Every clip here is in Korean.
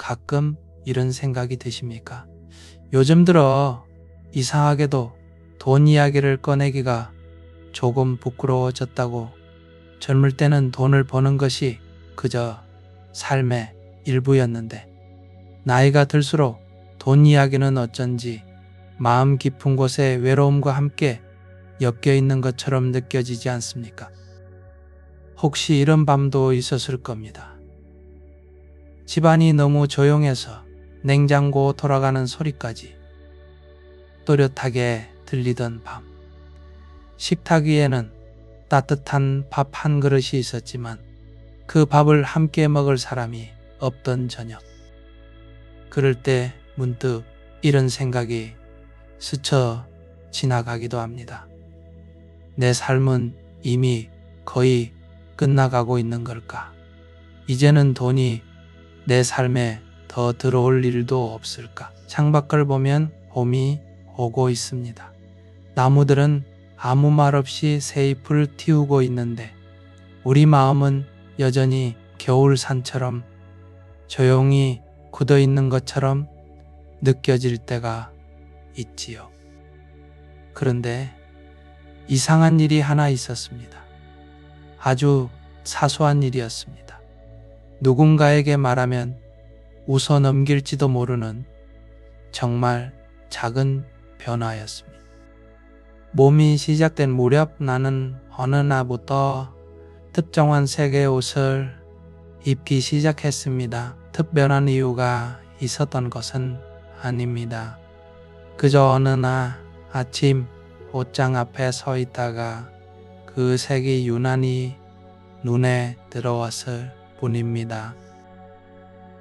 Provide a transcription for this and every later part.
가끔 이런 생각이 드십니까? 요즘 들어 이상하게도 돈 이야기를 꺼내기가 조금 부끄러워졌다고. 젊을 때는 돈을 버는 것이 그저 삶의 일부였는데 나이가 들수록 돈 이야기는 어쩐지 마음 깊은 곳에 외로움과 함께 엮여 있는 것처럼 느껴지지 않습니까? 혹시 이런 밤도 있었을 겁니다. 집안이 너무 조용해서 냉장고 돌아가는 소리까지 또렷하게 들리던 밤. 식탁 위에는 따뜻한 밥 한 그릇이 있었지만 그 밥을 함께 먹을 사람이 없던 저녁. 그럴 때 문득 이런 생각이 스쳐 지나가기도 합니다. 내 삶은 이미 거의 끝나가고 있는 걸까? 이제는 돈이 내 삶에 더 들어올 일도 없을까? 창밖을 보면 봄이 오고 있습니다. 나무들은 아무 말 없이 새 잎을 틔우고 있는데 우리 마음은 여전히 겨울산처럼 조용히 굳어 있는 것처럼 느껴질 때가 있지요. 그런데 이상한 일이 하나 있었습니다. 아주 사소한 일이었습니다. 누군가에게 말하면 웃어 넘길지도 모르는 정말 작은 변화였습니다. 몸이 시작된 무렵 나는 어느 날부터 특정한 색의 옷을 입기 시작했습니다. 특별한 이유가 있었던 것은 아닙니다. 그저 어느 날 아침 옷장 앞에 서 있다가 그 색이 유난히 눈에 들어왔을 뿐입니다.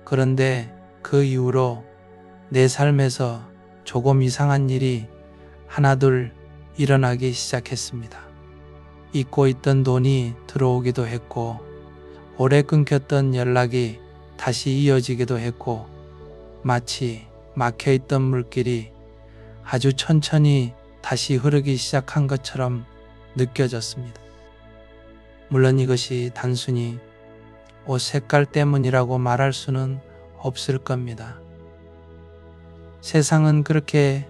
그런데 그 이후로 내 삶에서 조금 이상한 일이 하나둘 일어나기 시작했습니다. 잊고 있던 돈이 들어오기도 했고 오래 끊겼던 연락이 다시 이어지기도 했고 마치 막혀있던 물길이 아주 천천히 다시 흐르기 시작한 것처럼 느껴졌습니다. 물론 이것이 단순히 옷 색깔 때문이라고 말할 수는 없을 겁니다. 세상은 그렇게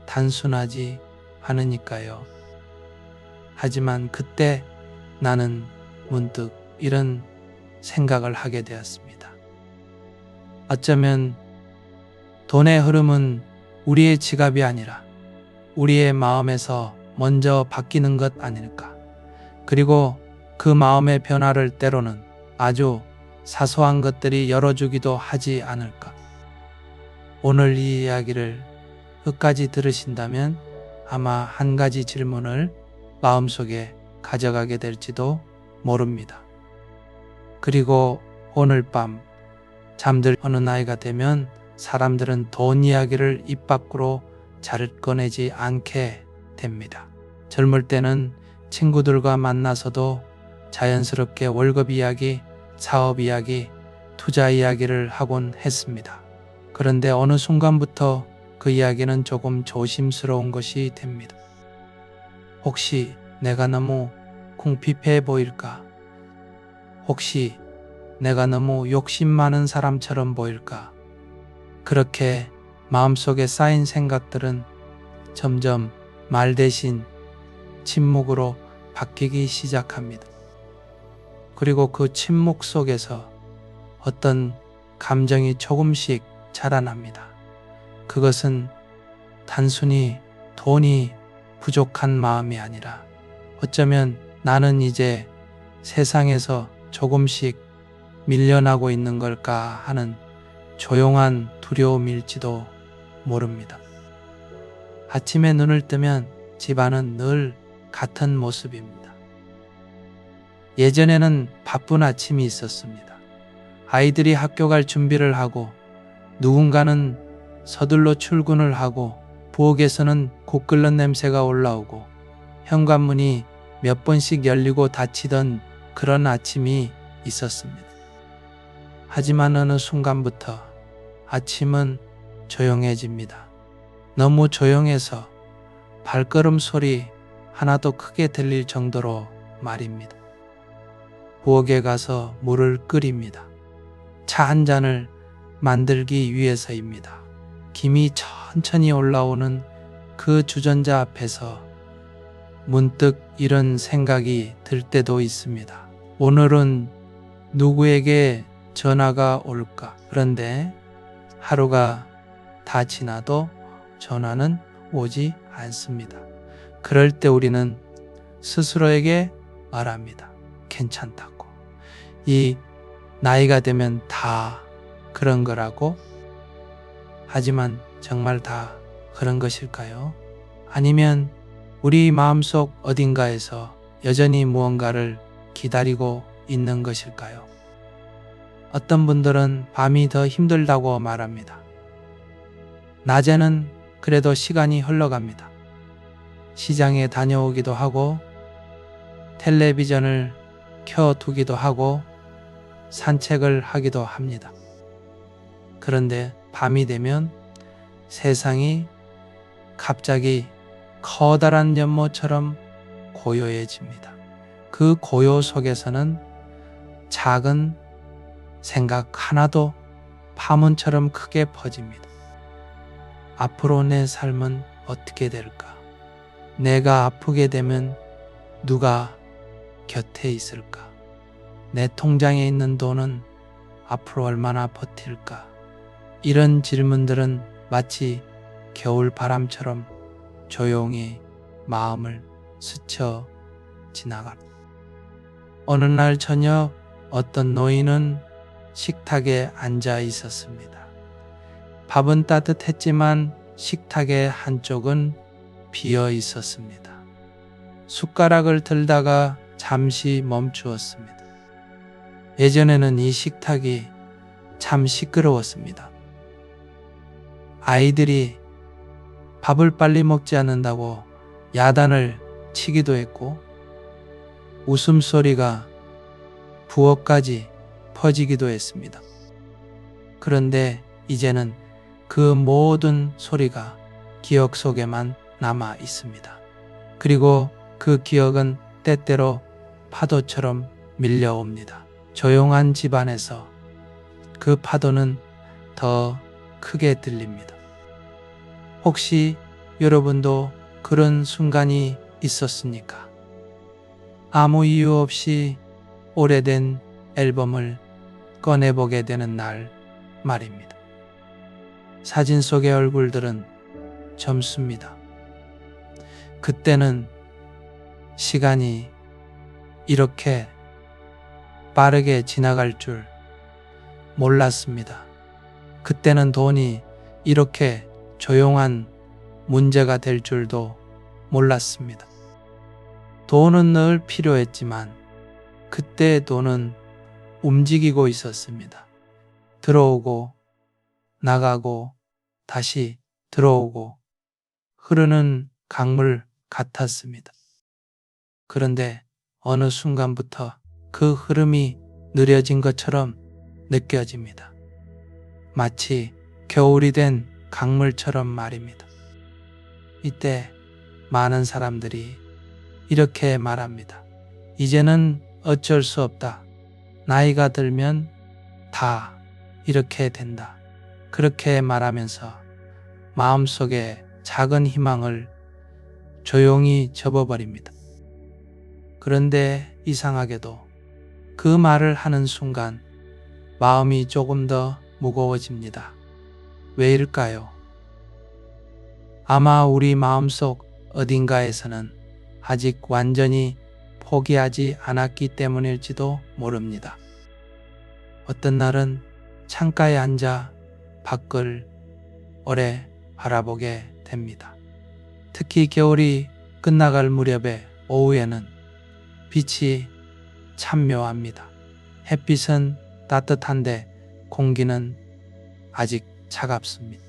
단순하지 않으니까요. 하지만 그때 나는 문득 이런 생각을 하게 되었습니다. 어쩌면 돈의 흐름은 우리의 지갑이 아니라 우리의 마음에서 먼저 바뀌는 것 아닐까. 그리고 그 마음의 변화를 때로는 아주 사소한 것들이 열어주기도 하지 않을까. 오늘 이 이야기를 끝까지 들으신다면 아마 한 가지 질문을 마음속에 가져가게 될지도 모릅니다. 그리고 오늘 밤 잠들 어느 나이가 되면 사람들은 돈 이야기를 입 밖으로 잘 꺼내지 않게 됩니다. 젊을 때는 친구들과 만나서도 자연스럽게 월급 이야기, 사업 이야기, 투자 이야기를 하곤 했습니다. 그런데 어느 순간부터 그 이야기는 조금 조심스러운 것이 됩니다. 혹시 내가 너무 궁핍해 보일까? 혹시 내가 너무 욕심 많은 사람처럼 보일까? 그렇게 마음속에 쌓인 생각들은 점점 말 대신 침묵으로 바뀌기 시작합니다. 그리고 그 침묵 속에서 어떤 감정이 조금씩 자라납니다. 그것은 단순히 돈이 부족한 마음이 아니라 어쩌면 나는 이제 세상에서 조금씩 밀려나고 있는 걸까 하는 조용한 두려움일지도 모릅니다. 아침에 눈을 뜨면 집안은 늘 같은 모습입니다. 예전에는 바쁜 아침이 있었습니다. 아이들이 학교 갈 준비를 하고 누군가는 서둘러 출근을 하고 부엌에서는 국 끓는 냄새가 올라오고 현관문이 몇 번씩 열리고 닫히던 그런 아침이 있었습니다. 하지만 어느 순간부터 아침은 조용해집니다. 너무 조용해서 발걸음 소리 하나도 크게 들릴 정도로 말입니다. 부엌에 가서 물을 끓입니다. 차 한 잔을 만들기 위해서입니다. 김이 천천히 올라오는 그 주전자 앞에서 문득 이런 생각이 들 때도 있습니다. 오늘은 누구에게 전화가 올까? 그런데 하루가 다 지나도 전화는 오지 않습니다. 그럴 때 우리는 스스로에게 말합니다. 괜찮다고. 이 나이가 되면 다 그런 거라고? 하지만 정말 다 그런 것일까요? 아니면 우리 마음속 어딘가에서 여전히 무언가를 기다리고 있는 것일까요? 어떤 분들은 밤이 더 힘들다고 말합니다. 낮에는 그래도 시간이 흘러갑니다. 시장에 다녀오기도 하고 텔레비전을 켜두기도 하고 산책을 하기도 합니다. 그런데 밤이 되면 세상이 갑자기 커다란 연못처럼 고요해집니다. 그 고요 속에서는 작은 생각 하나도 파문처럼 크게 퍼집니다. 앞으로 내 삶은 어떻게 될까? 내가 아프게 되면 누가 곁에 있을까? 내 통장에 있는 돈은 앞으로 얼마나 버틸까? 이런 질문들은 마치 겨울 바람처럼 조용히 마음을 스쳐 지나갑니다. 어느 날 저녁 어떤 노인은 식탁에 앉아 있었습니다. 밥은 따뜻했지만 식탁의 한쪽은 비어 있었습니다. 숟가락을 들다가 잠시 멈추었습니다. 예전에는 이 식탁이 참 시끄러웠습니다. 아이들이 밥을 빨리 먹지 않는다고 야단을 치기도 했고 웃음소리가 부엌까지 퍼지기도 했습니다. 그런데 이제는 그 모든 소리가 기억 속에만 남아 있습니다. 그리고 그 기억은 때때로 파도처럼 밀려옵니다. 조용한 집안에서 그 파도는 더 크게 들립니다. 혹시 여러분도 그런 순간이 있었습니까? 아무 이유 없이 오래된 앨범을 꺼내보게 되는 날 말입니다. 사진 속의 얼굴들은 젊습니다. 그때는 시간이 이렇게 빠르게 지나갈 줄 몰랐습니다. 그때는 돈이 이렇게 조용한 문제가 될 줄도 몰랐습니다. 돈은 늘 필요했지만 그때 돈은 움직이고 있었습니다. 들어오고 나가고 다시 들어오고 흐르는 강물 같았습니다. 그런데 어느 순간부터 그 흐름이 느려진 것처럼 느껴집니다. 마치 겨울이 된 강물처럼 말입니다. 이때 많은 사람들이 이렇게 말합니다. 이제는 어쩔 수 없다. 나이가 들면 다 이렇게 된다. 그렇게 말하면서 마음속에 작은 희망을 조용히 접어버립니다. 그런데 이상하게도 그 말을 하는 순간 마음이 조금 더 무거워집니다. 왜일까요? 아마 우리 마음속 어딘가에서는 아직 완전히 포기하지 않았기 때문일지도 모릅니다. 어떤 날은 창가에 앉아 밖을 오래 바라보게 됩니다. 특히 겨울이 끝나갈 무렵에 오후에는 빛이 참 묘합니다. 햇빛은 따뜻한데 공기는 아직 차갑습니다.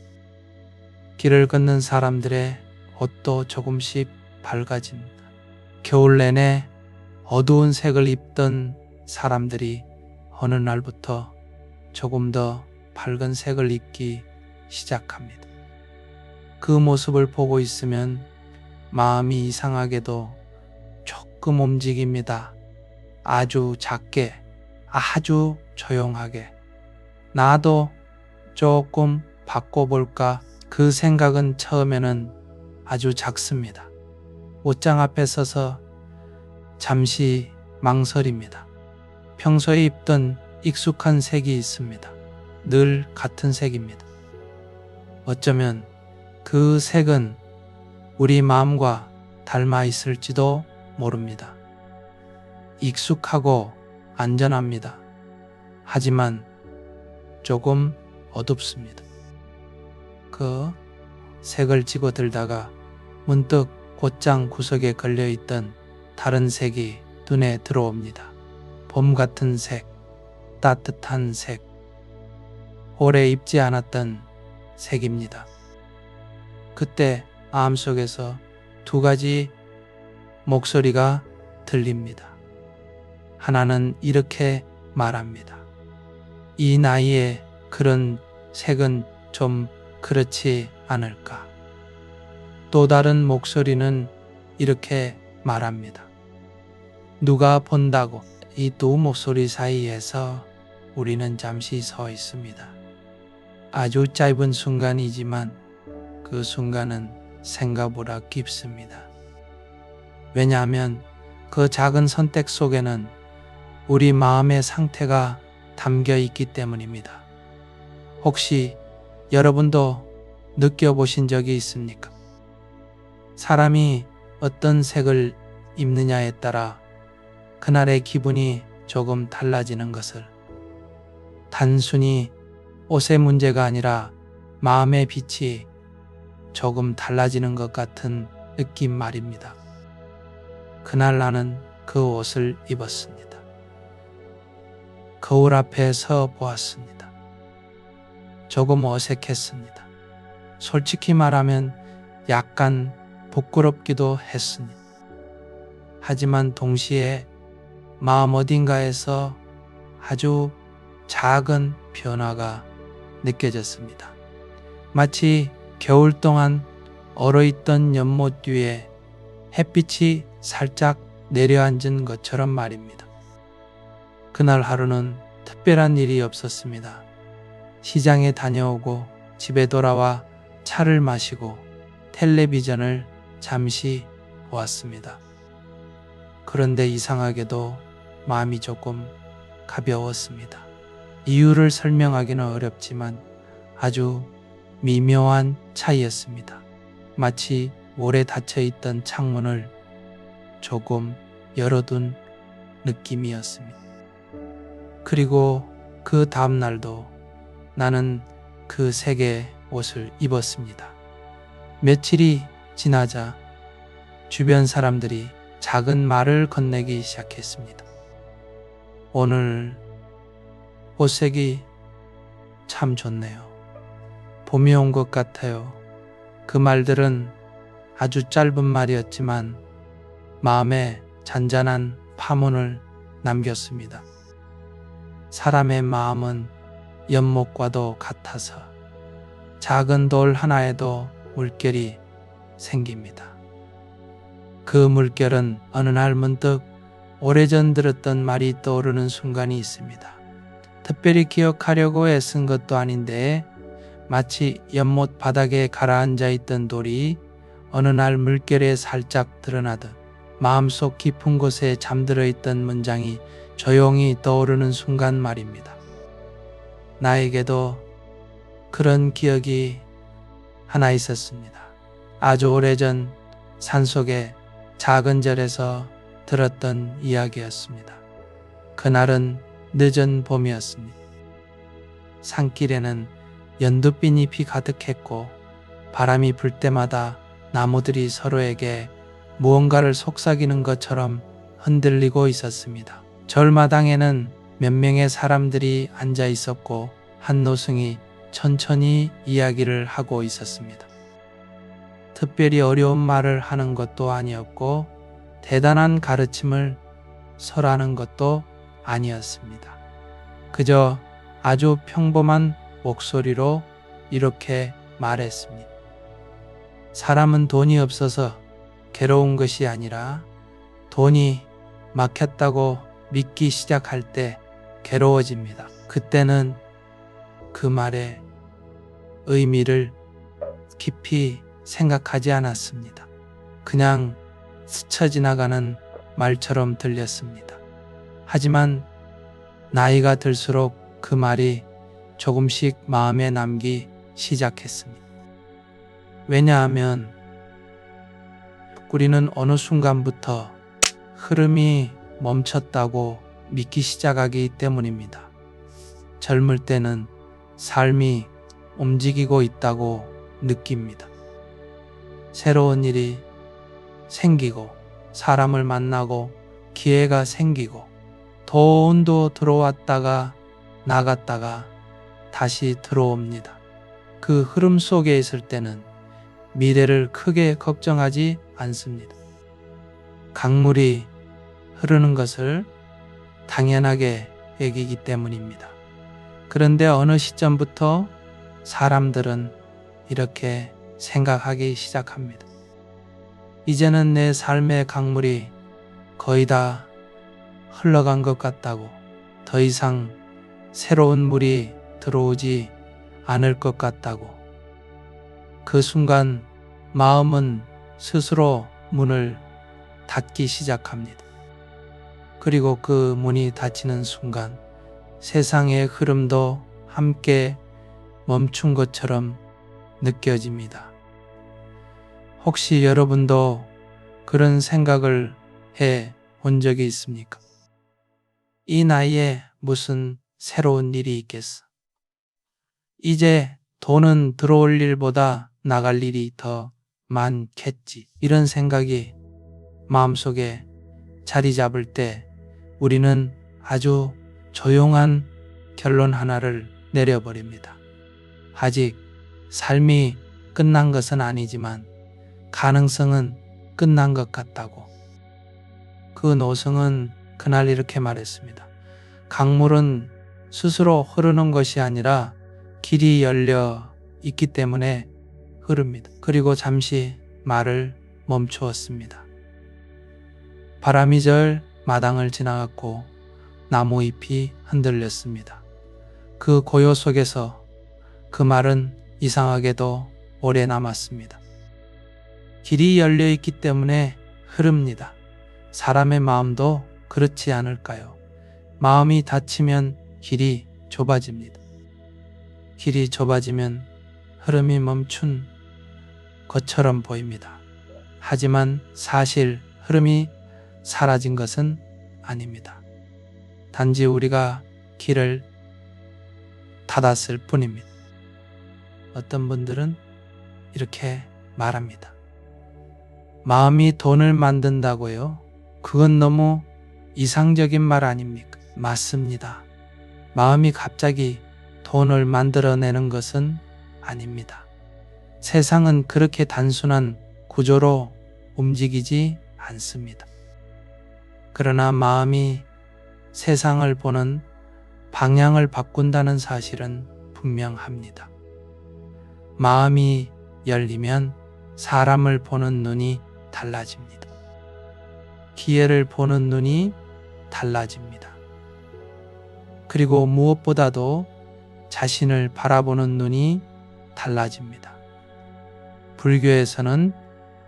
길을 걷는 사람들의 옷도 조금씩 밝아집니다. 겨울 내내 어두운 색을 입던 사람들이 어느 날부터 조금 더 밝은 색을 입기 시작합니다. 그 모습을 보고 있으면 마음이 이상하게도 조금 움직입니다. 아주 작게, 아주 조용하게. 나도 조금 바꿔볼까? 그 생각은 처음에는 아주 작습니다. 옷장 앞에 서서 잠시 망설입니다. 평소에 입던 익숙한 색이 있습니다. 늘 같은 색입니다. 어쩌면 그 색은 우리 마음과 닮아 있을지도 모릅니다. 익숙하고 안전합니다. 하지만 조금 어둡습니다. 그 색을 집어들다가 문득 옷장 구석에 걸려있던 다른 색이 눈에 들어옵니다. 봄 같은 색, 따뜻한 색, 오래 입지 않았던 색입니다. 그때 마음속에서 두 가지 목소리가 들립니다. 하나는 이렇게 말합니다. 이 나이에 그런 색은 좀 그렇지 않을까? 또 다른 목소리는 이렇게 말합니다. 누가 본다고? 이 두 목소리 사이에서 우리는 잠시 서 있습니다. 아주 짧은 순간이지만 그 순간은 생각보다 깊습니다. 왜냐하면 그 작은 선택 속에는 우리 마음의 상태가 담겨 있기 때문입니다. 혹시 여러분도 느껴보신 적이 있습니까? 사람이 어떤 색을 입느냐에 따라 그날의 기분이 조금 달라지는 것을, 단순히 옷의 문제가 아니라 마음의 빛이 조금 달라지는 것 같은 느낌 말입니다. 그날 나는 그 옷을 입었습니다. 거울 앞에 서 보았습니다. 조금 어색했습니다. 솔직히 말하면 약간 부끄럽기도 했습니다. 하지만 동시에 마음 어딘가에서 아주 작은 변화가 느껴졌습니다. 마치 겨울 동안 얼어있던 연못 뒤에 햇빛이 살짝 내려앉은 것처럼 말입니다. 그날 하루는 특별한 일이 없었습니다. 시장에 다녀오고 집에 돌아와 차를 마시고 텔레비전을 잠시 보았습니다. 그런데 이상하게도 마음이 조금 가벼웠습니다. 이유를 설명하기는 어렵지만 아주 미묘한 차이였습니다. 마치 오래 닫혀있던 창문을 조금 열어둔 느낌이었습니다. 그리고 그 다음 날도 나는 그 색의 옷을 입었습니다. 며칠이 지나자 주변 사람들이 작은 말을 건네기 시작했습니다. 오늘 옷색이 참 좋네요. 봄이 온 것 같아요. 그 말들은 아주 짧은 말이었지만 마음에 잔잔한 파문을 남겼습니다. 사람의 마음은 연못과도 같아서 작은 돌 하나에도 물결이 생깁니다. 그 물결은 어느 날 문득 오래전 들었던 말이 떠오르는 순간이 있습니다. 특별히 기억하려고 애쓴 것도 아닌데 마치 연못 바닥에 가라앉아 있던 돌이 어느 날 물결에 살짝 드러나듯 마음속 깊은 곳에 잠들어 있던 문장이 조용히 떠오르는 순간 말입니다. 나에게도 그런 기억이 하나 있었습니다. 아주 오래전 산속의 작은 절에서 들었던 이야기였습니다. 그날은 늦은 봄이었습니다. 산길에는 연두빛 잎이 가득했고 바람이 불 때마다 나무들이 서로에게 무언가를 속삭이는 것처럼 흔들리고 있었습니다. 절마당에는 몇 명의 사람들이 앉아 있었고 한 노승이 천천히 이야기를 하고 있었습니다. 특별히 어려운 말을 하는 것도 아니었고 대단한 가르침을 설하는 것도 아니었습니다. 그저 아주 평범한 목소리로 이렇게 말했습니다. 사람은 돈이 없어서 괴로운 것이 아니라 돈이 막혔다고 믿기 시작할 때 괴로워집니다. 그때는 그 말에 의미를 깊이 생각하지 않았습니다. 그냥 스쳐 지나가는 말처럼 들렸습니다. 하지만 나이가 들수록 그 말이 조금씩 마음에 남기 시작했습니다. 왜냐하면 우리는 어느 순간부터 흐름이 멈췄다고 믿기 시작하기 때문입니다. 젊을 때는 삶이 움직이고 있다고 느낍니다. 새로운 일이 생기고 사람을 만나고 기회가 생기고 돈도 들어왔다가 나갔다가 다시 들어옵니다. 그 흐름 속에 있을 때는 미래를 크게 걱정하지 않습니다. 강물이 흐르는 것을 당연하게 여기기 때문입니다. 그런데 어느 시점부터 사람들은 이렇게 생각하기 시작합니다. 이제는 내 삶의 강물이 거의 다 흘러간 것 같다고, 더 이상 새로운 물이 들어오지 않을 것 같다고. 그 순간 마음은 스스로 문을 닫기 시작합니다. 그리고 그 문이 닫히는 순간 세상의 흐름도 함께 멈춘 것처럼 느껴집니다. 혹시 여러분도 그런 생각을 해 본 적이 있습니까? 이 나이에 무슨 새로운 일이 있겠어? 이제 돈은 들어올 일보다 나갈 일이 더 많겠지. 이런 생각이 마음속에 자리 잡을 때 우리는 아주 조용한 결론 하나를 내려버립니다. 아직 삶이 끝난 것은 아니지만 가능성은 끝난 것 같다고. 그 노승은 그날 이렇게 말했습니다. 강물은 스스로 흐르는 것이 아니라 길이 열려 있기 때문에 흐릅니다. 그리고 잠시 말을 멈추었습니다. 바람이 절 마당을 지나갔고 나무 잎이 흔들렸습니다. 그 고요 속에서 그 말은 이상하게도 오래 남았습니다. 길이 열려 있기 때문에 흐릅니다. 사람의 마음도 그렇지 않을까요? 마음이 닫히면 길이 좁아집니다. 길이 좁아지면 흐름이 멈춘 것처럼 보입니다. 하지만 사실 흐름이 사라진 것은 아닙니다. 단지 우리가 길을 닫았을 뿐입니다. 어떤 분들은 이렇게 말합니다. 마음이 돈을 만든다고요? 그건 너무 이상적인 말 아닙니까? 맞습니다. 마음이 갑자기 돈을 만들어내는 것은 아닙니다. 세상은 그렇게 단순한 구조로 움직이지 않습니다. 그러나 마음이 세상을 보는 방향을 바꾼다는 사실은 분명합니다. 마음이 열리면 사람을 보는 눈이 달라집니다. 기회를 보는 눈이 달라집니다. 그리고 무엇보다도 자신을 바라보는 눈이 달라집니다. 불교에서는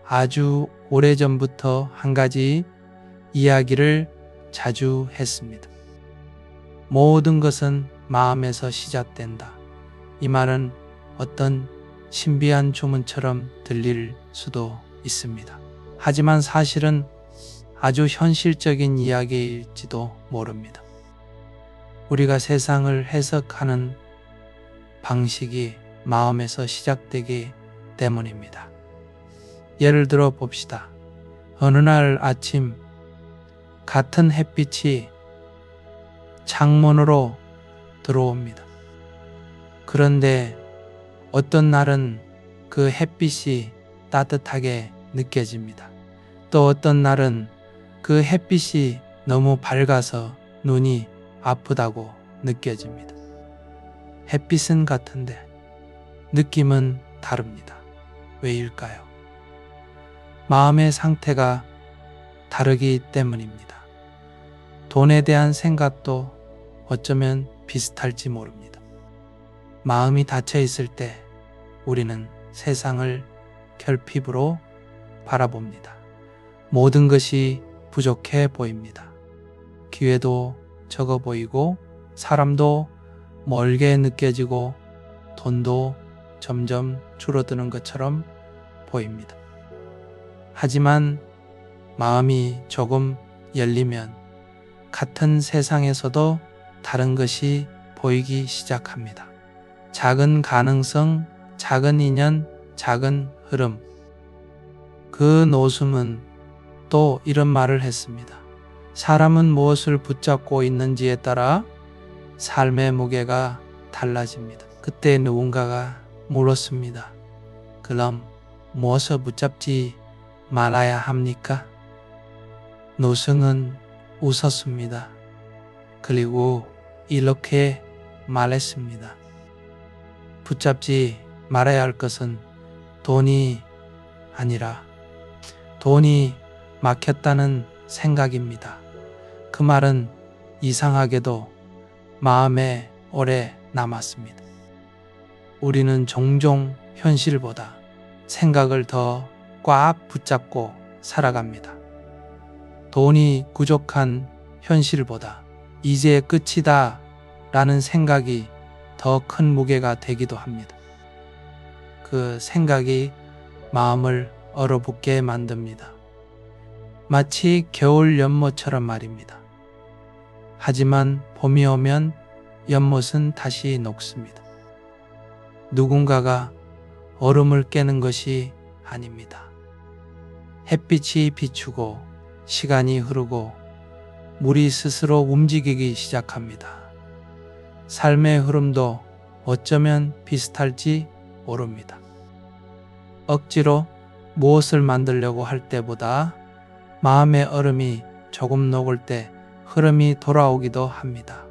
아주 오래전부터 한 가지 이야기를 자주 했습니다. 모든 것은 마음에서 시작된다. 이 말은 어떤 신비한 주문처럼 들릴 수도 있습니다. 하지만 사실은 아주 현실적인 이야기일지도 모릅니다. 우리가 세상을 해석하는 방식이 마음에서 시작되기 때문입니다. 예를 들어 봅시다. 어느 날 아침 같은 햇빛이 창문으로 들어옵니다. 그런데 어떤 날은 그 햇빛이 따뜻하게 느껴집니다. 또 어떤 날은 그 햇빛이 너무 밝아서 눈이 아프다고 느껴집니다. 햇빛은 같은데 느낌은 다릅니다. 왜일까요? 마음의 상태가 다르기 때문입니다. 돈에 대한 생각도 어쩌면 비슷할지 모릅니다. 마음이 닫혀 있을 때 우리는 세상을 결핍으로 바라봅니다. 모든 것이 부족해 보입니다. 기회도 적어 보이고 사람도 멀게 느껴지고 돈도 점점 줄어드는 것처럼 보입니다. 하지만 마음이 조금 열리면 같은 세상에서도 다른 것이 보이기 시작합니다. 작은 가능성, 작은 인연, 작은 흐름. 그 노숙은 또 이런 말을 했습니다. 사람은 무엇을 붙잡고 있는지에 따라 삶의 무게가 달라집니다. 그때 누군가가 물었습니다. 그럼 무엇을 붙잡지 말아야 합니까? 노승은 웃었습니다. 그리고 이렇게 말했습니다. 붙잡지 말아야 할 것은 돈이 아니라 돈이 막혔다는 생각입니다. 그 말은 이상하게도 마음에 오래 남았습니다. 우리는 종종 현실보다 생각을 더 꽉 붙잡고 살아갑니다. 돈이 부족한 현실보다 이제 끝이다 라는 생각이 더 큰 무게가 되기도 합니다. 그 생각이 마음을 얼어붙게 만듭니다. 마치 겨울 연못처럼 말입니다. 하지만 봄이 오면 연못은 다시 녹습니다. 누군가가 얼음을 깨는 것이 아닙니다. 햇빛이 비추고 시간이 흐르고 물이 스스로 움직이기 시작합니다. 삶의 흐름도 어쩌면 비슷할지 모릅니다. 억지로 무엇을 만들려고 할 때보다 마음의 얼음이 조금 녹을 때 흐름이 돌아오기도 합니다.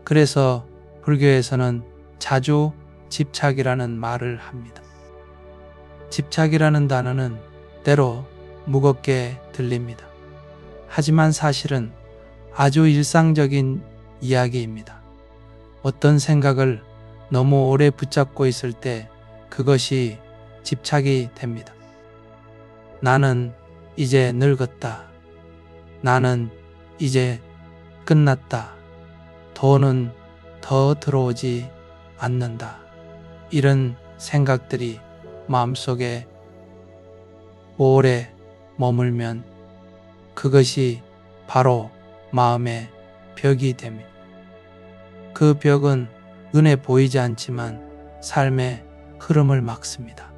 그래서 불교에서는 자주 집착이라는 말을 합니다. 집착이라는 단어는 때로 무겁게 들립니다. 하지만 사실은 아주 일상적인 이야기입니다. 어떤 생각을 너무 오래 붙잡고 있을 때 그것이 집착이 됩니다. 나는 이제 늙었다. 나는 이제 끝났다. 돈은 더 들어오지 않는다. 이런 생각들이 마음속에 오래 머물면 그것이 바로 마음의 벽이 됩니다. 그 벽은 눈에 보이지 않지만 삶의 흐름을 막습니다.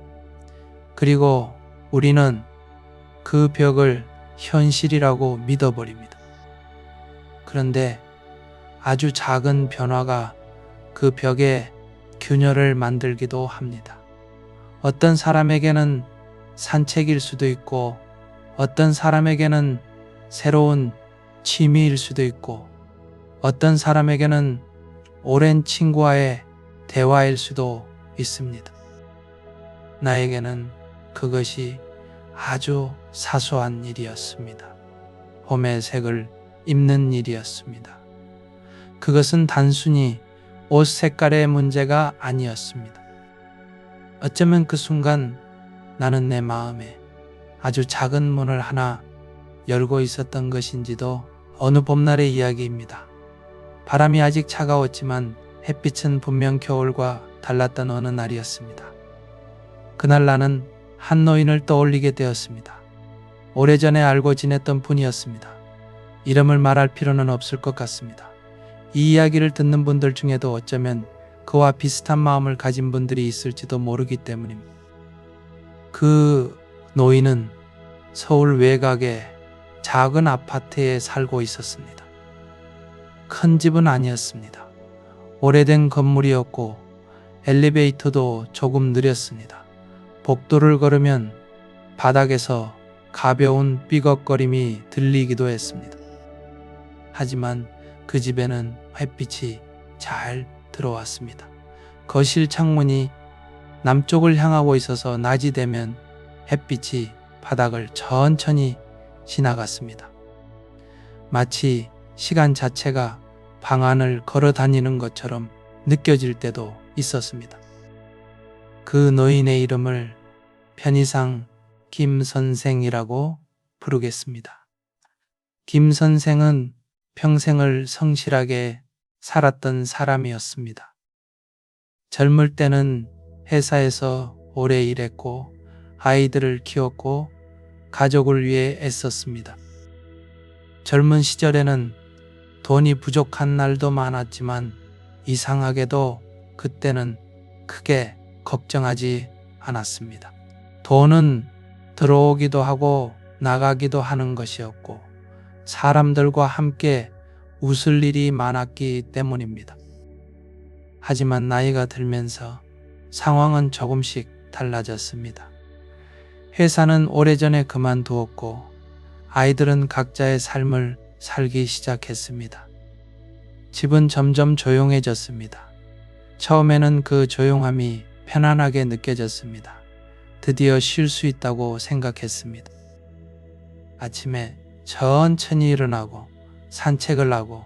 그리고 우리는 그 벽을 현실이라고 믿어버립니다. 그런데 아주 작은 변화가 그 벽에 균열을 만들기도 합니다. 어떤 사람에게는 산책일 수도 있고 어떤 사람에게는 새로운 취미일 수도 있고 어떤 사람에게는 오랜 친구와의 대화일 수도 있습니다. 나에게는 그것이 아주 사소한 일이었습니다. 봄의 색을 입는 일이었습니다. 그것은 단순히 옷 색깔의 문제가 아니었습니다. 어쩌면 그 순간 나는 내 마음에 아주 작은 문을 하나 열고 있었던 것인지도 어느 봄날의 이야기입니다. 바람이 아직 차가웠지만 햇빛은 분명 겨울과 달랐던 어느 날이었습니다. 그날 나는 한 노인을 떠올리게 되었습니다. 오래전에 알고 지냈던 분이었습니다. 이름을 말할 필요는 없을 것 같습니다. 이 이야기를 듣는 분들 중에도 어쩌면 그와 비슷한 마음을 가진 분들이 있을지도 모르기 때문입니다. 그 노인은 서울 외곽의 작은 아파트에 살고 있었습니다. 큰 집은 아니었습니다. 오래된 건물이었고 엘리베이터도 조금 느렸습니다. 복도를 걸으면 바닥에서 가벼운 삐걱거림이 들리기도 했습니다. 하지만 그 집에는 햇빛이 잘 들어왔습니다. 거실 창문이 남쪽을 향하고 있어서 낮이 되면 햇빛이 바닥을 천천히 지나갔습니다. 마치 시간 자체가 방 안을 걸어 다니는 것처럼 느껴질 때도 있었습니다. 그 그 노인의 이름을 편의상 김 선생이라고 부르겠습니다. 김 선생은 평생을 성실하게 살았던 사람이었습니다. 젊을 때는 회사에서 오래 일했고 아이들을 키웠고 가족을 위해 애썼습니다. 젊은 시절에는 돈이 부족한 날도 많았지만 이상하게도 그때는 크게 걱정하지 않았습니다. 돈은 들어오기도 하고 나가기도 하는 것이었고 사람들과 함께 웃을 일이 많았기 때문입니다. 하지만 나이가 들면서 상황은 조금씩 달라졌습니다. 회사는 오래전에 그만두었고 아이들은 각자의 삶을 살기 시작했습니다. 집은 점점 조용해졌습니다. 처음에는 그 조용함이 편안하게 느껴졌습니다. 드디어 쉴 수 있다고 생각했습니다. 아침에 천천히 일어나고 산책을 하고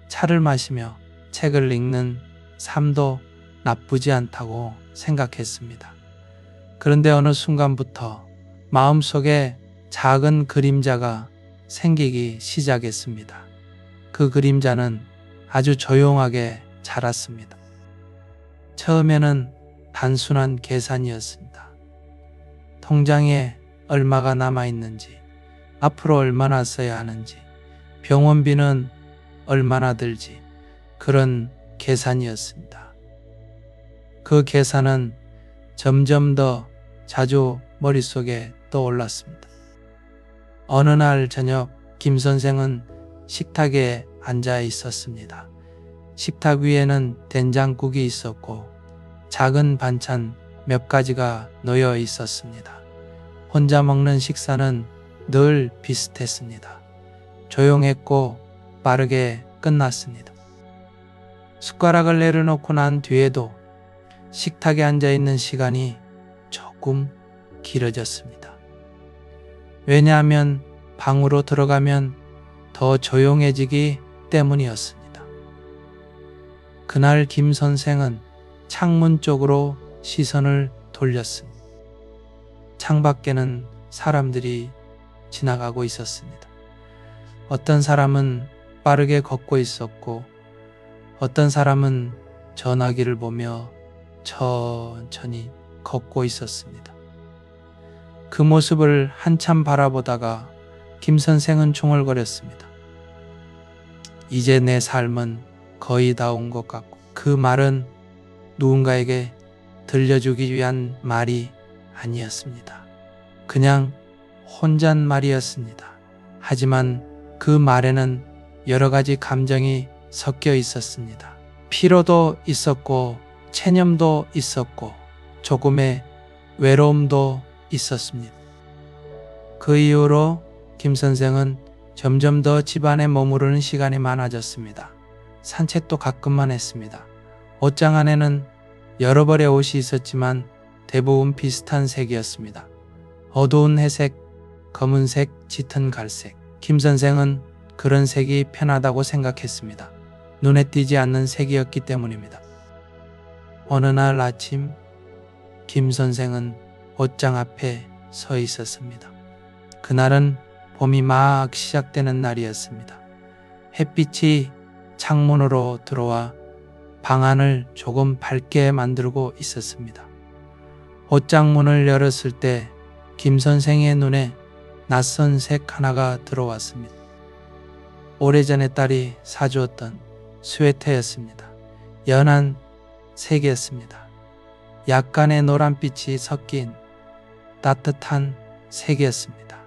차를 마시며 책을 읽는 삶도 나쁘지 않다고 생각했습니다. 그런데 어느 순간부터 마음속에 작은 그림자가 생기기 시작했습니다. 그 그림자는 아주 조용하게 자랐습니다. 처음에는 단순한 계산이었습니다. 통장에 얼마가 남아있는지, 앞으로 얼마나 써야 하는지, 병원비는 얼마나 들지, 그런 계산이었습니다. 그 계산은 점점 더 자주 머릿속에 떠올랐습니다. 어느 날 저녁 김 선생은 식탁에 앉아 있었습니다. 식탁 위에는 된장국이 있었고 작은 반찬 몇 가지가 놓여 있었습니다. 혼자 먹는 식사는 늘 비슷했습니다. 조용했고 빠르게 끝났습니다. 숟가락을 내려놓고 난 뒤에도 식탁에 앉아있는 시간이 조금 길어졌습니다. 왜냐하면 방으로 들어가면 더 조용해지기 때문이었습니다. 그날 김 선생은 창문 쪽으로 시선을 돌렸습니다. 창밖에는 사람들이 지나가고 있었습니다. 어떤 사람은 빠르게 걷고 있었고 어떤 사람은 전화기를 보며 천천히 걷고 있었습니다. 그 모습을 한참 바라보다가 김 선생은 중얼거렸습니다. 이제 내 삶은 거의 다 온 것 같고, 그 말은 누군가에게 들려주기 위한 말이 아니었습니다. 그냥 혼잣말이었습니다. 하지만 그 말에는 여러 가지 감정이 섞여 있었습니다. 피로도 있었고 체념도 있었고 조금의 외로움도 있었습니다. 그 이후로 김 선생은 점점 더 집안에 머무르는 시간이 많아졌습니다. 산책도 가끔만 했습니다. 옷장 안에는 여러 벌의 옷이 있었지만 대부분 비슷한 색이었습니다. 어두운 회색, 검은색, 짙은 갈색. 김 선생은 그런 색이 편하다고 생각했습니다. 눈에 띄지 않는 색이었기 때문입니다. 어느 날 아침 김 선생은 옷장 앞에 서 있었습니다. 그날은 봄이 막 시작되는 날이었습니다. 햇빛이 창문으로 들어와 방 안을 조금 밝게 만들고 있었습니다. 옷장 문을 열었을 때 김 선생의 눈에 낯선 색 하나가 들어왔습니다. 오래전에 딸이 사주었던 스웨터였습니다. 연한 색이었습니다. 약간의 노란빛이 섞인 따뜻한 색이었습니다.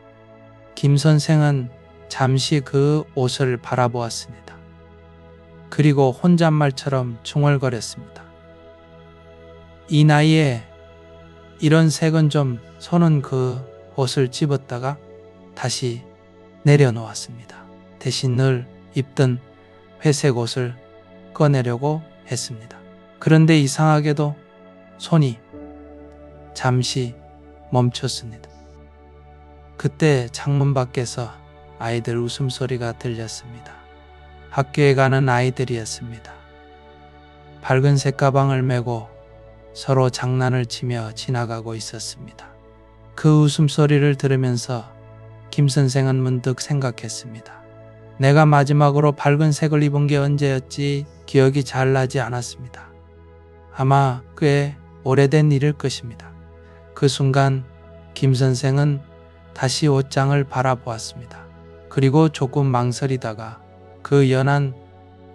김 선생은 잠시 그 옷을 바라보았습니다. 그리고 혼잣말처럼 중얼거렸습니다. 이 나이에 이런 색은 좀. 손은 그 옷을 집었다가 다시 내려놓았습니다. 대신 늘 입던 회색 옷을 꺼내려고 했습니다. 그런데 이상하게도 손이 잠시 멈췄습니다. 그때 창문 밖에서 아이들 웃음소리가 들렸습니다. 학교에 가는 아이들이었습니다. 밝은색 가방을 메고 서로 장난을 치며 지나가고 있었습니다. 그 웃음소리를 들으면서 김 선생은 문득 생각했습니다. 내가 마지막으로 밝은 색을 입은 게 언제였지 기억이 잘 나지 않았습니다. 아마 꽤 오래된 일일 것입니다. 그 순간 김 선생은 다시 옷장을 바라보았습니다. 그리고 조금 망설이다가 그 연한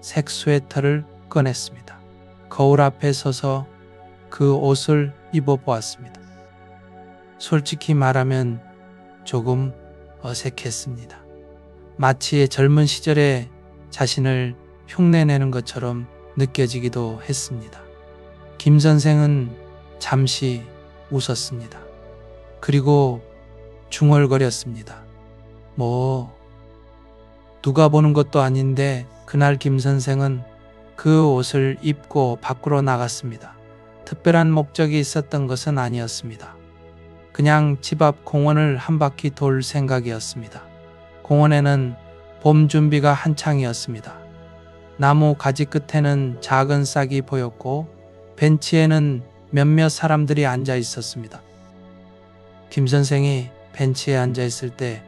색 스웨터를 꺼냈습니다. 거울 앞에 서서 그 옷을 입어보았습니다. 솔직히 말하면 조금 어색했습니다. 마치 젊은 시절의 자신을 흉내내는 것처럼 느껴지기도 했습니다. 김 선생은 잠시 웃었습니다. 그리고 중얼거렸습니다. 누가 보는 것도 아닌데. 그날 김 선생은 그 옷을 입고 밖으로 나갔습니다. 특별한 목적이 있었던 것은 아니었습니다. 그냥 집 앞 공원을 한 바퀴 돌 생각이었습니다. 공원에는 봄 준비가 한창이었습니다. 나무 가지 끝에는 작은 싹이 보였고 벤치에는 몇몇 사람들이 앉아 있었습니다. 김 선생이 벤치에 앉아 있을 때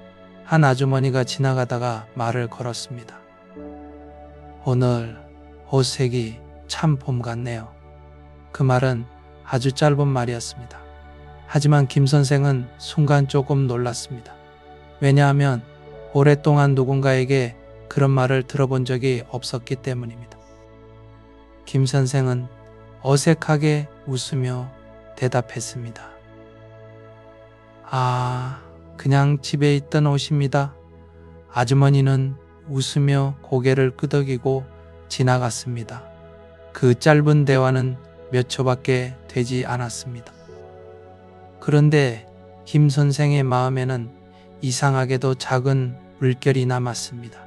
한 아주머니가 지나가다가 말을 걸었습니다. 오늘 옷색이 참 봄 같네요. 그 말은 아주 짧은 말이었습니다. 하지만 김 선생은 순간 조금 놀랐습니다. 왜냐하면 오랫동안 누군가에게 그런 말을 들어본 적이 없었기 때문입니다. 김 선생은 어색하게 웃으며 대답했습니다. 그냥 집에 있던 옷입니다. 아주머니는 웃으며 고개를 끄덕이고 지나갔습니다. 그 짧은 대화는 몇 초밖에 되지 않았습니다. 그런데 김 선생의 마음에는 이상하게도 작은 물결이 남았습니다.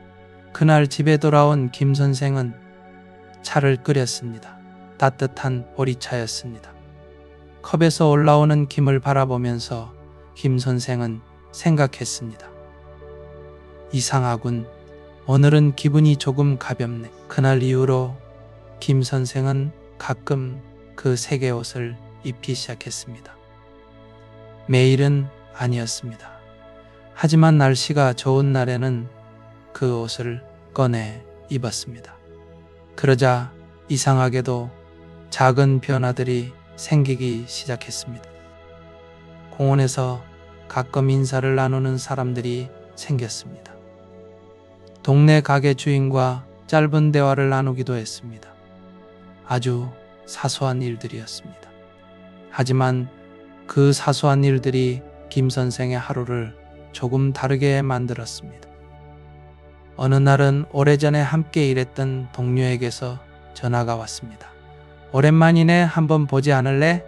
그날 집에 돌아온 김 선생은 차를 끓였습니다. 따뜻한 보리차였습니다. 컵에서 올라오는 김을 바라보면서 김 선생은 생각했습니다. 이상하군. 오늘은 기분이 조금 가볍네. 그날 이후로 김 선생은 가끔 그 색의 옷을 입기 시작했습니다. 매일은 아니었습니다. 하지만 날씨가 좋은 날에는 그 옷을 꺼내 입었습니다. 그러자 이상하게도 작은 변화들이 생기기 시작했습니다. 공원에서 가끔 인사를 나누는 사람들이 생겼습니다. 동네 가게 주인과 짧은 대화를 나누기도 했습니다. 아주 사소한 일들이었습니다. 하지만 그 사소한 일들이 김 선생의 하루를 조금 다르게 만들었습니다. 어느 날은 오래전에 함께 일했던 동료에게서 전화가 왔습니다. 오랜만이네. 한번 보지 않을래?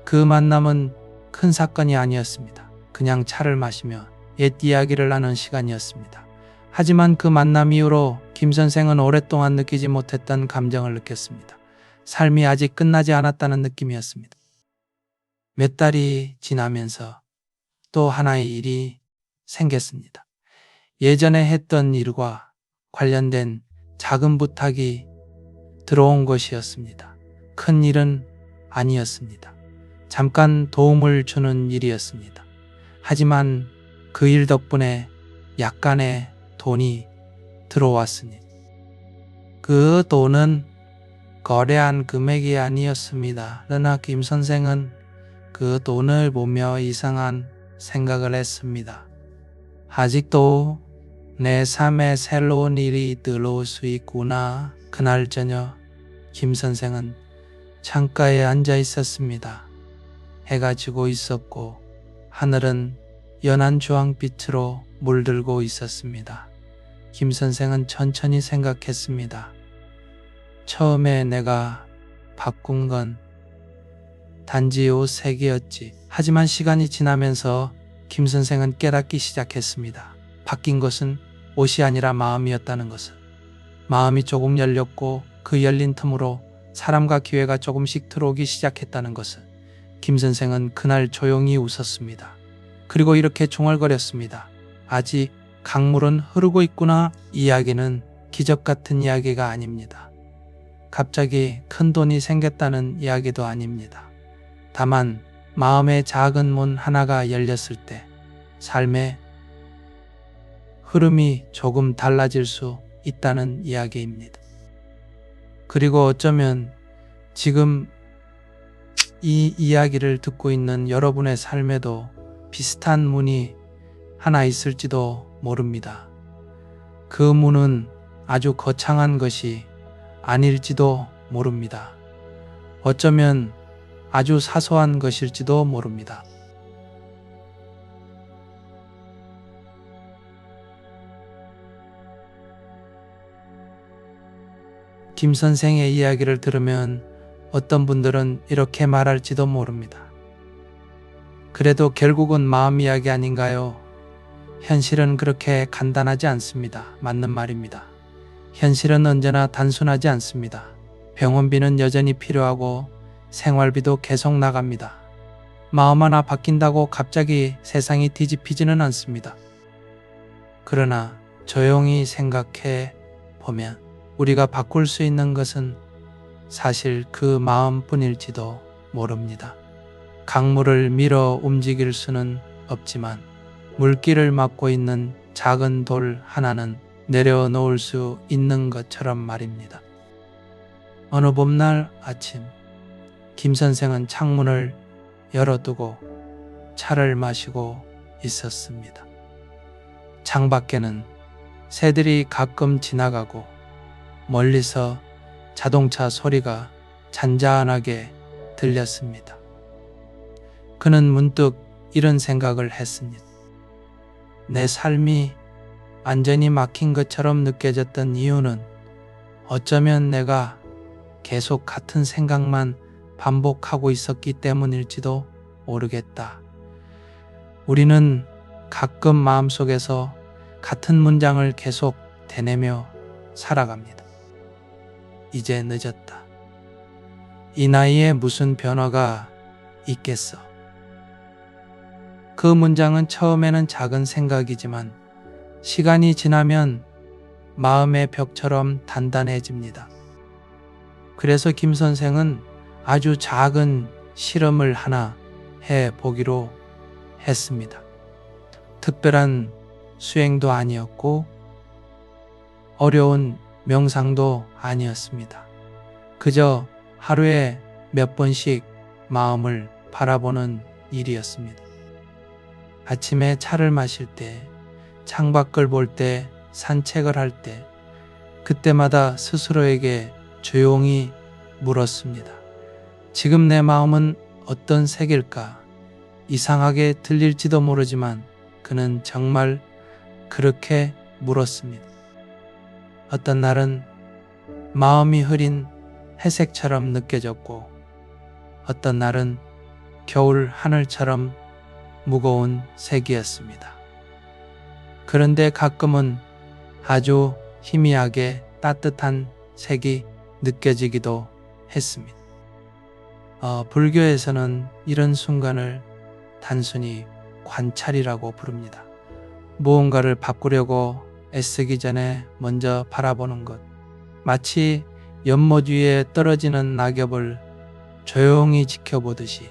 그 만남은 큰 사건이 아니었습니다. 그냥 차를 마시며 옛 이야기를 나눈 시간이었습니다. 하지만 그 만남 이후로 김 선생은 오랫동안 느끼지 못했던 감정을 느꼈습니다. 삶이 아직 끝나지 않았다는 느낌이었습니다. 몇 달이 지나면서 또 하나의 일이 생겼습니다. 예전에 했던 일과 관련된 작은 부탁이 들어온 것이었습니다. 큰 일은 아니었습니다. 잠깐 도움을 주는 일이었습니다. 하지만 그 일 덕분에 약간의 돈이 들어왔으니 그 돈은 거래한 금액이 아니었습니다. 그러나 김 선생은 그 돈을 보며 이상한 생각을 했습니다. 아직도 내 삶에 새로운 일이 들어올 수 있구나. 그날 저녁 김 선생은 창가에 앉아 있었습니다. 해가 지고 있었고 하늘은 연한 주황빛으로 물들고 있었습니다. 김 선생은 천천히 생각했습니다. 처음에 내가 바꾼 건 단지 옷 색이었지. 하지만 시간이 지나면서 김 선생은 깨닫기 시작했습니다. 바뀐 것은 옷이 아니라 마음이었다는 것을. 마음이 조금 열렸고 그 열린 틈으로 사람과 기회가 조금씩 들어오기 시작했다는 것을. 김 선생은 그날 조용히 웃었습니다. 그리고 이렇게 중얼거렸습니다. 아직 강물은 흐르고 있구나. 이야기는 기적 같은 이야기가 아닙니다. 갑자기 큰 돈이 생겼다는 이야기도 아닙니다. 다만 마음의 작은 문 하나가 열렸을 때 삶의 흐름이 조금 달라질 수 있다는 이야기입니다. 그리고 어쩌면 지금 이 이야기를 듣고 있는 여러분의 삶에도 비슷한 문이 하나 있을지도 모릅니다. 그 문은 아주 거창한 것이 아닐지도 모릅니다. 어쩌면 아주 사소한 것일지도 모릅니다. 김 선생의 이야기를 들으면 어떤 분들은 이렇게 말할지도 모릅니다. 그래도 결국은 마음 이야기 아닌가요? 현실은 그렇게 간단하지 않습니다. 맞는 말입니다. 현실은 언제나 단순하지 않습니다. 병원비는 여전히 필요하고 생활비도 계속 나갑니다. 마음 하나 바뀐다고 갑자기 세상이 뒤집히지는 않습니다. 그러나 조용히 생각해 보면 우리가 바꿀 수 있는 것은 사실 그 마음뿐일지도 모릅니다. 강물을 밀어 움직일 수는 없지만 물길을 막고 있는 작은 돌 하나는 내려놓을 수 있는 것처럼 말입니다. 어느 봄날 아침, 김 선생은 창문을 열어두고 차를 마시고 있었습니다. 창밖에는 새들이 가끔 지나가고 멀리서 자동차 소리가 잔잔하게 들렸습니다. 그는 문득 이런 생각을 했습니다. 내 삶이 완전히 막힌 것처럼 느껴졌던 이유는 어쩌면 내가 계속 같은 생각만 반복하고 있었기 때문일지도 모르겠다. 우리는 가끔 마음속에서 같은 문장을 계속 되뇌며 살아갑니다. 이제 늦었다. 이 나이에 무슨 변화가 있겠어. 그 문장은 처음에는 작은 생각이지만 시간이 지나면 마음의 벽처럼 단단해집니다. 그래서 김 선생은 아주 작은 실험을 하나 해보기로 했습니다. 특별한 수행도 아니었고 어려운 명상도 아니었습니다. 그저 하루에 몇 번씩 마음을 바라보는 일이었습니다. 아침에 차를 마실 때, 창밖을 볼 때, 산책을 할 때, 그때마다 스스로에게 조용히 물었습니다. 지금 내 마음은 어떤 색일까? 이상하게 들릴지도 모르지만 그는 정말 그렇게 물었습니다. 어떤 날은 마음이 흐린 회색처럼 느껴졌고 어떤 날은 겨울 하늘처럼 무거운 색이었습니다. 그런데 가끔은 아주 희미하게 따뜻한 색이 느껴지기도 했습니다. 불교에서는 이런 순간을 단순히 관찰이라고 부릅니다. 무언가를 바꾸려고 애쓰기 전에 먼저 바라보는 것. 마치 연못 위에 떨어지는 낙엽을 조용히 지켜보듯이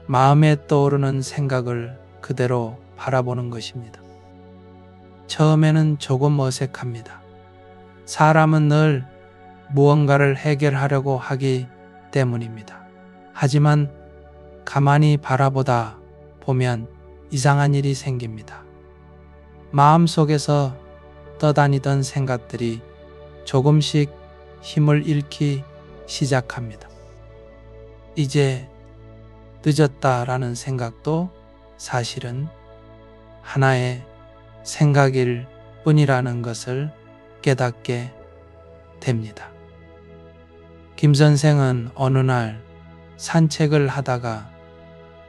마음에 떠오르는 생각을 그대로 바라보는 것입니다. 처음에는 조금 어색합니다. 사람은 늘 무언가를 해결하려고 하기 때문입니다. 하지만 가만히 바라보다 보면 이상한 일이 생깁니다. 마음속에서 떠다니던 생각들이 조금씩 힘을 잃기 시작합니다. 이제 늦었다라는 생각도 사실은 하나의 생각일 뿐이라는 것을 깨닫게 됩니다. 김 선생은 어느 날 산책을 하다가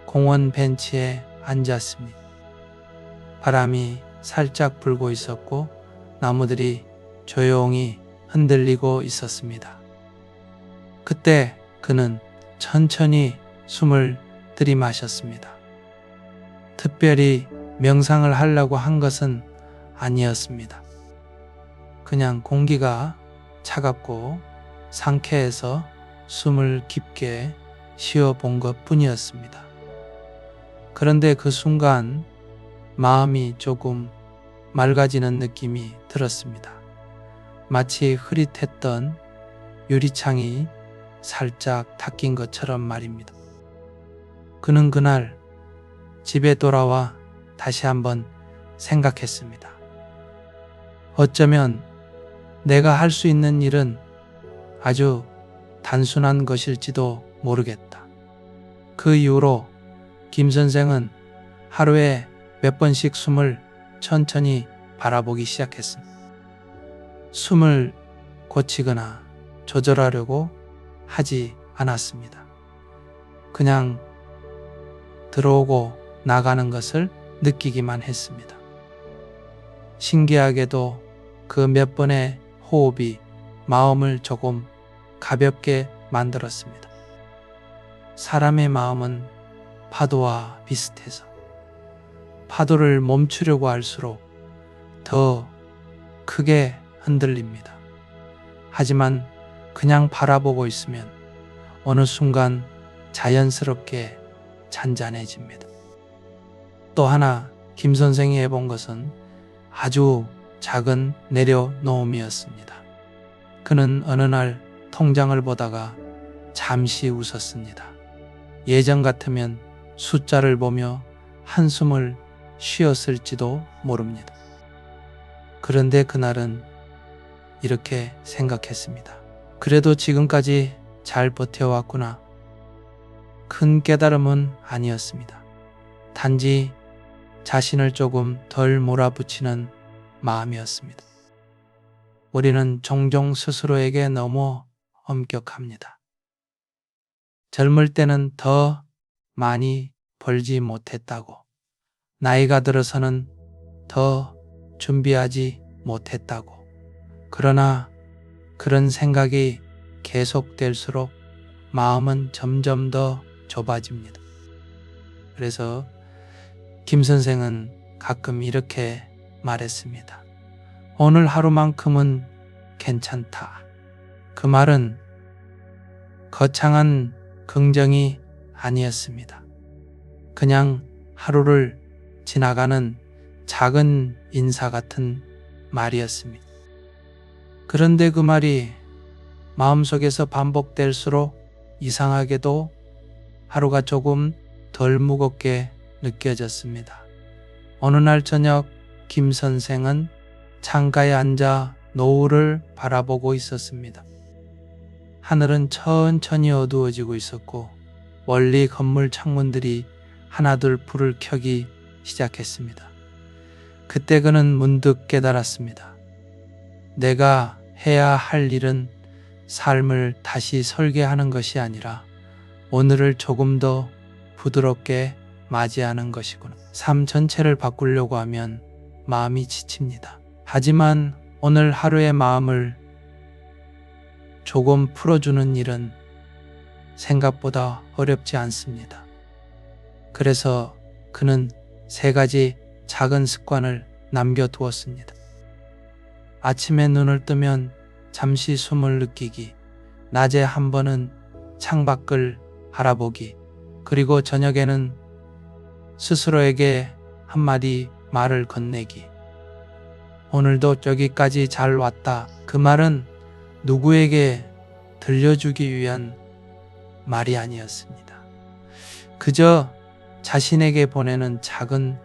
공원 벤치에 앉았습니다. 바람이 살짝 불고 있었고 나무들이 조용히 흔들리고 있었습니다. 그때 그는 천천히 숨을 들이마셨습니다. 특별히 명상을 하려고 한 것은 아니었습니다. 그냥 공기가 차갑고 상쾌해서 숨을 깊게 쉬어 본 것 뿐이었습니다. 그런데 그 순간 마음이 조금 맑아지는 느낌이 들었습니다. 마치 흐릿했던 유리창이 살짝 닦인 것처럼 말입니다. 그는 그날 집에 돌아와 다시 한번 생각했습니다. 어쩌면 내가 할 수 있는 일은 아주 단순한 것일지도 모르겠다. 그 이후로 김 선생은 하루에 몇 번씩 숨을 천천히 바라보기 시작했습니다. 숨을 고치거나 조절하려고 하지 않았습니다. 그냥 들어오고 나가는 것을 느끼기만 했습니다. 신기하게도 그 몇 번의 호흡이 마음을 조금 가볍게 만들었습니다. 사람의 마음은 파도와 비슷해서 파도를 멈추려고 할수록 더 크게 흔들립니다. 하지만 그냥 바라보고 있으면 어느 순간 자연스럽게 잔잔해집니다. 또 하나 김 선생이 해본 것은 아주 작은 내려놓음이었습니다. 그는 어느 날 통장을 보다가 잠시 웃었습니다. 예전 같으면 숫자를 보며 한숨을 쉬었을지도 모릅니다. 그런데 그날은 이렇게 생각했습니다. 그래도 지금까지 잘 버텨왔구나. 큰 깨달음은 아니었습니다. 단지 자신을 조금 덜 몰아붙이는 마음이었습니다. 우리는 종종 스스로에게 너무 엄격합니다. 젊을 때는 더 많이 벌지 못했다고, 나이가 들어서는 더 준비하지 못했다고. 그러나 그런 생각이 계속될수록 마음은 점점 더 좁아집니다. 그래서 김 선생은 가끔 이렇게 말했습니다. 오늘 하루만큼은 괜찮다. 그 말은 거창한 긍정이 아니었습니다. 그냥 하루를 지나가는 작은 인사 같은 말이었습니다. 그런데 그 말이 마음속에서 반복될수록 이상하게도 하루가 조금 덜 무겁게 느껴졌습니다. 어느 날 저녁 김 선생은 창가에 앉아 노을을 바라보고 있었습니다. 하늘은 천천히 어두워지고 있었고 멀리 건물 창문들이 하나둘 불을 켜기 시작했습니다. 그때 그는 문득 깨달았습니다. 내가 해야 할 일은 삶을 다시 설계하는 것이 아니라 오늘을 조금 더 부드럽게 맞이하는 것이구나. 삶 전체를 바꾸려고 하면 마음이 지칩니다. 하지만 오늘 하루의 마음을 조금 풀어주는 일은 생각보다 어렵지 않습니다. 그래서 그는 3가지 작은 습관을 남겨두었습니다. 아침에 눈을 뜨면 잠시 숨을 느끼기, 낮에 한 번은 창밖을 바라보기, 그리고 저녁에는 스스로에게 한마디 말을 건네기. 오늘도 여기까지 잘 왔다. 그 말은 누구에게 들려주기 위한 말이 아니었습니다. 그저 자신에게 보내는 작은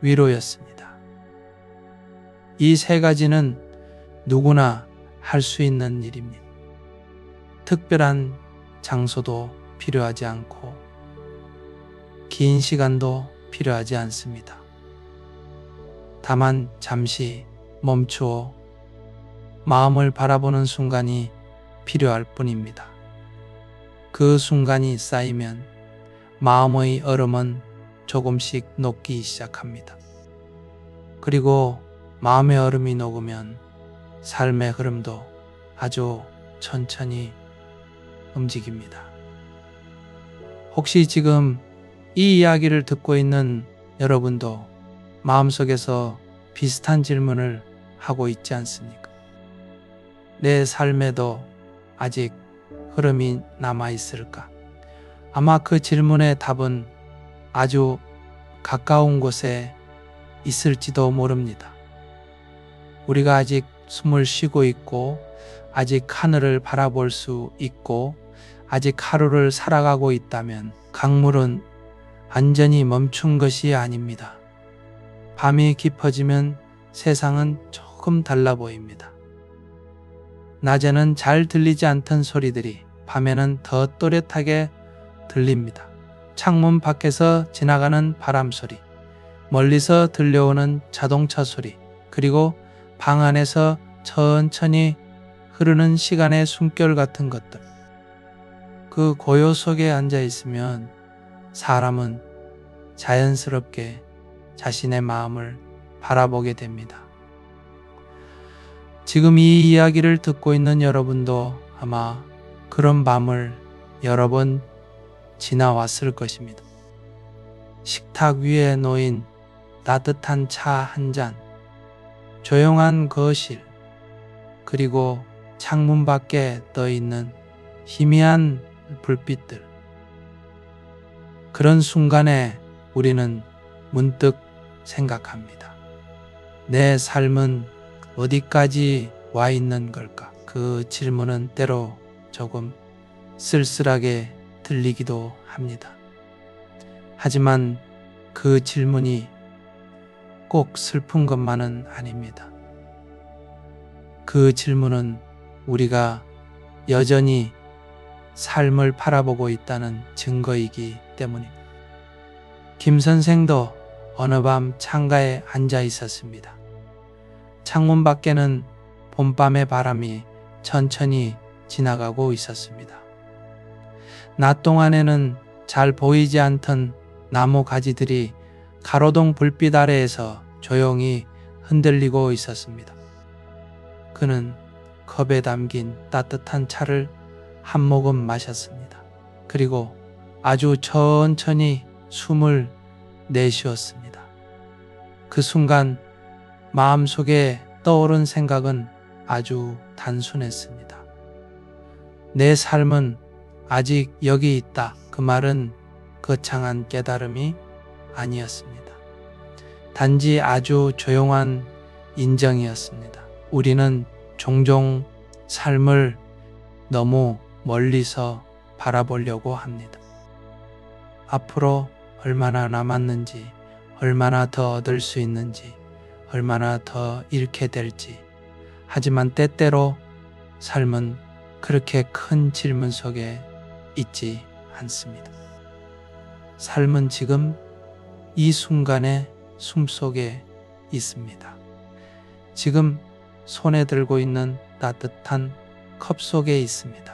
위로였습니다. 이 3가지는 누구나 할 수 있는 일입니다. 특별한 장소도 필요하지 않고 긴 시간도 필요하지 않습니다. 다만 잠시 멈추어 마음을 바라보는 순간이 필요할 뿐입니다. 그 순간이 쌓이면 마음의 얼음은 조금씩 녹기 시작합니다. 그리고 마음의 얼음이 녹으면 삶의 흐름도 아주 천천히 움직입니다. 혹시 지금 이 이야기를 듣고 있는 여러분도 마음속에서 비슷한 질문을 하고 있지 않습니까? 내 삶에도 아직 흐름이 남아있을까? 아마 그 질문의 답은 아주 가까운 곳에 있을지도 모릅니다. 우리가 아직 숨을 쉬고 있고, 아직 하늘을 바라볼 수 있고, 아직 하루를 살아가고 있다면 강물은 완전히 멈춘 것이 아닙니다. 밤이 깊어지면 세상은 조금 달라 보입니다. 낮에는 잘 들리지 않던 소리들이 밤에는 더 또렷하게 들립니다. 창문 밖에서 지나가는 바람 소리, 멀리서 들려오는 자동차 소리, 그리고 방 안에서 천천히 흐르는 시간의 숨결 같은 것들. 그 고요 속에 앉아 있으면 사람은 자연스럽게 자신의 마음을 바라보게 됩니다. 지금 이 이야기를 듣고 있는 여러분도 아마 그런 밤을 여러 번 지나왔을 것입니다. 식탁 위에 놓인 따뜻한 차 한 잔, 조용한 거실, 그리고 창문 밖에 떠 있는 희미한 불빛들. 그런 순간에 우리는 문득 생각합니다. 내 삶은 어디까지 와 있는 걸까? 그 질문은 때로 조금 쓸쓸하게 들리기도 합니다. 하지만 그 질문이 꼭 슬픈 것만은 아닙니다. 그 질문은 우리가 여전히 삶을 바라보고 있다는 증거이기 때문입니다. 김 선생도 어느 밤 창가에 앉아 있었습니다. 창문 밖에는 봄밤의 바람이 천천히 지나가고 있었습니다. 낮 동안에는 잘 보이지 않던 나무 가지들이 가로등 불빛 아래에서 조용히 흔들리고 있었습니다. 그는 컵에 담긴 따뜻한 차를 한 모금 마셨습니다. 그리고 아주 천천히 숨을 내쉬었습니다. 그 순간 마음속에 떠오른 생각은 아주 단순했습니다. 내 삶은 아직 여기 있다. 그 말은 거창한 깨달음이 아니었습니다. 단지 아주 조용한 인정이었습니다. 우리는 종종 삶을 너무 멀리서 바라보려고 합니다. 앞으로 얼마나 남았는지, 얼마나 더 얻을 수 있는지, 얼마나 더 잃게 될지. 하지만 때때로 삶은 그렇게 큰 질문 속에 있지 않습니다. 삶은 지금 이 순간의 숨속에 있습니다. 지금 손에 들고 있는 따뜻한 컵 속에 있습니다.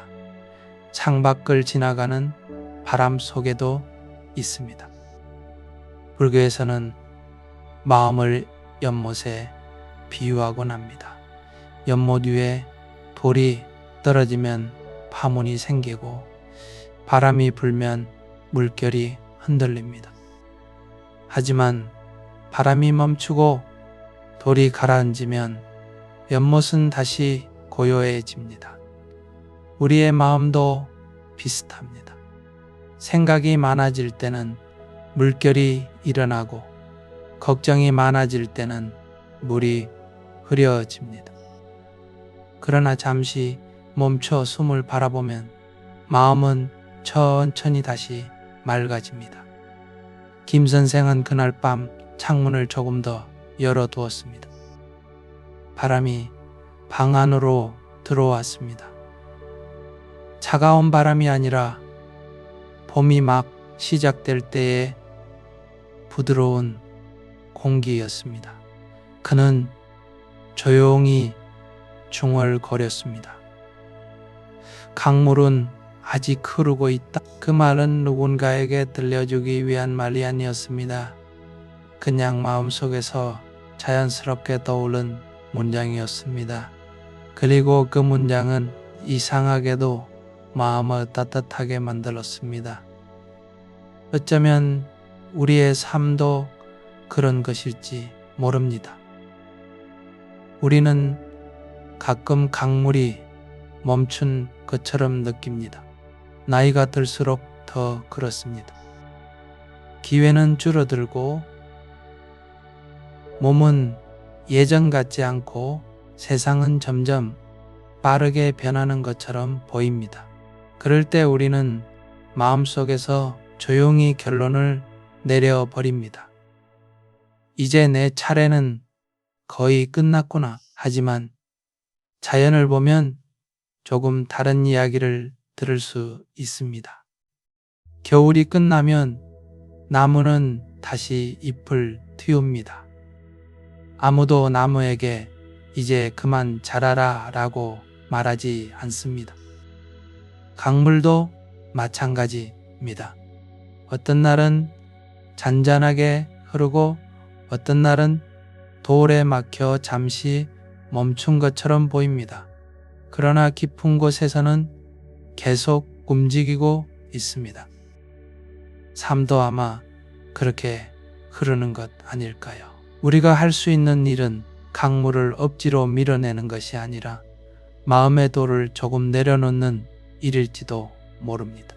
창밖을 지나가는 바람 속에도 있습니다. 불교에서는 마음을 연못에 비유하곤 합니다. 연못 위에 돌이 떨어지면 파문이 생기고 바람이 불면 물결이 흔들립니다. 하지만 바람이 멈추고 돌이 가라앉으면 연못은 다시 고요해집니다. 우리의 마음도 비슷합니다. 생각이 많아질 때는 물결이 일어나고 걱정이 많아질 때는 물이 흐려집니다. 그러나 잠시 멈춰 숨을 바라보면 마음은 천천히 다시 맑아집니다. 김 선생은 그날 밤 창문을 조금 더 열어두었습니다. 바람이 방 안으로 들어왔습니다. 차가운 바람이 아니라 봄이 막 시작될 때의 부드러운 공기였습니다. 그는 조용히 중얼거렸습니다. 강물은 아직 흐르고 있다. 그 말은 누군가에게 들려주기 위한 말이 아니었습니다. 그냥 마음속에서 자연스럽게 떠오른 문장이었습니다. 그리고 그 문장은 이상하게도 마음을 따뜻하게 만들었습니다. 어쩌면 우리의 삶도 그런 것일지 모릅니다. 우리는 가끔 강물이 멈춘 것처럼 느낍니다. 나이가 들수록 더 그렇습니다. 기회는 줄어들고 몸은 예전 같지 않고 세상은 점점 빠르게 변하는 것처럼 보입니다. 그럴 때 우리는 마음속에서 조용히 결론을 내려버립니다. 이제 내 차례는 거의 끝났구나. 하지만 자연을 보면 조금 다른 이야기를 들을 수 있습니다. 겨울이 끝나면 나무는 다시 잎을 틔웁니다. 아무도 나무에게 이제 그만 자라라 라고 말하지 않습니다. 강물도 마찬가지입니다. 어떤 날은 잔잔하게 흐르고 어떤 날은 돌에 막혀 잠시 멈춘 것처럼 보입니다. 그러나 깊은 곳에서는 계속 움직이고 있습니다. 삶도 아마 그렇게 흐르는 것 아닐까요? 우리가 할 수 있는 일은 강물을 억지로 밀어내는 것이 아니라 마음의 돌을 조금 내려놓는 일일지도 모릅니다.